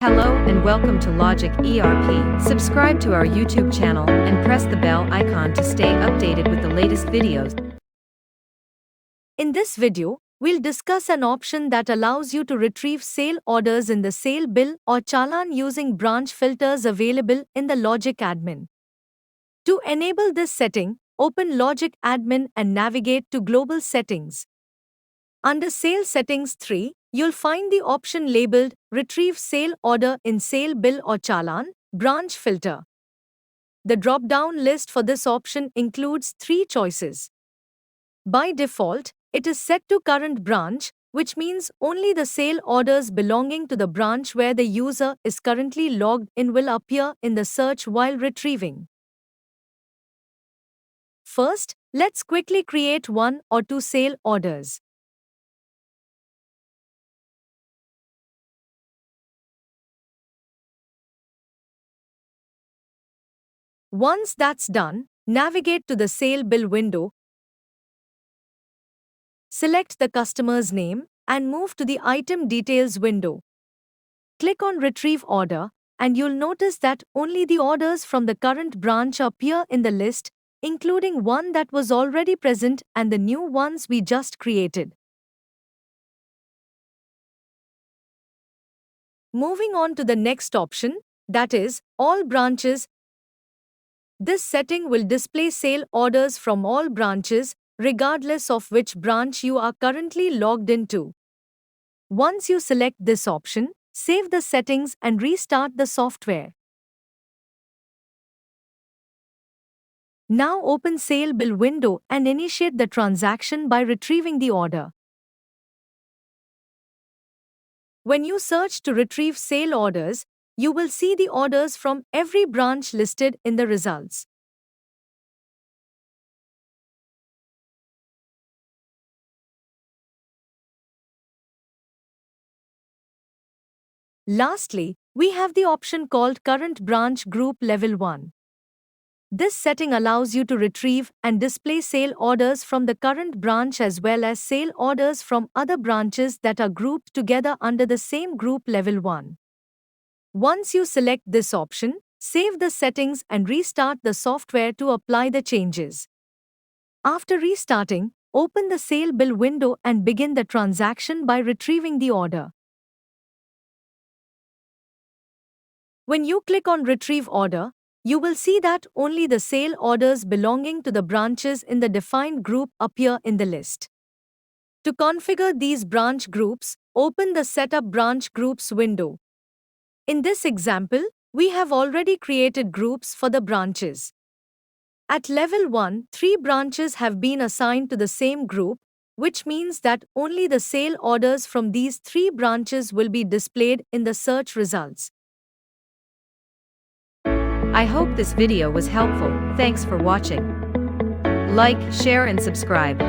Hello and welcome to Logic ERP. Subscribe to our YouTube channel and press the bell icon to stay updated with the latest videos. In this video, we'll discuss an option that allows you to retrieve sale orders in the sale bill or challan using branch filters available in the Logic admin. To enable this setting, open Logic admin and navigate to Global Settings. Under Sale Settings 3, you'll find the option labeled Retrieve Sale Order in Sale Bill or Challan, Branch Filter. The drop-down list for this option includes 3 choices. By default, it is set to Current Branch, which means only the sale orders belonging to the branch where the user is currently logged in will appear in the search while retrieving. First, let's quickly create 1 or 2 sale orders. Once that's done, navigate to the Sale Bill window, select the customer's name, and move to the Item Details window. Click on Retrieve Order, and you'll notice that only the orders from the current branch appear in the list, including one that was already present and the new ones we just created. Moving on to the next option, that is, All Branches. This setting will display sale orders from all branches, regardless of which branch you are currently logged into. Once you select this option, save the settings and restart the software. Now open Sale Bill window and initiate the transaction by retrieving the order. When you search to retrieve sale orders, you will see the orders from every branch listed in the results. Lastly, we have the option called Current Branch Group Level 1. This setting allows you to retrieve and display sale orders from the current branch as well as sale orders from other branches that are grouped together under the same Group Level 1. Once you select this option, save the settings and restart the software to apply the changes. After restarting, open the Sale Bill window and begin the transaction by retrieving the order. When you click on Retrieve Order, you will see that only the sale orders belonging to the branches in the defined group appear in the list. To configure these branch groups, open the Setup Branch Groups window. In this example, we have already created groups for the branches. At level 1, 3 branches have been assigned to the same group, which means that only the sale orders from these 3 branches will be displayed in the search results. I hope this video was helpful. Thanks for watching. Like, share and subscribe.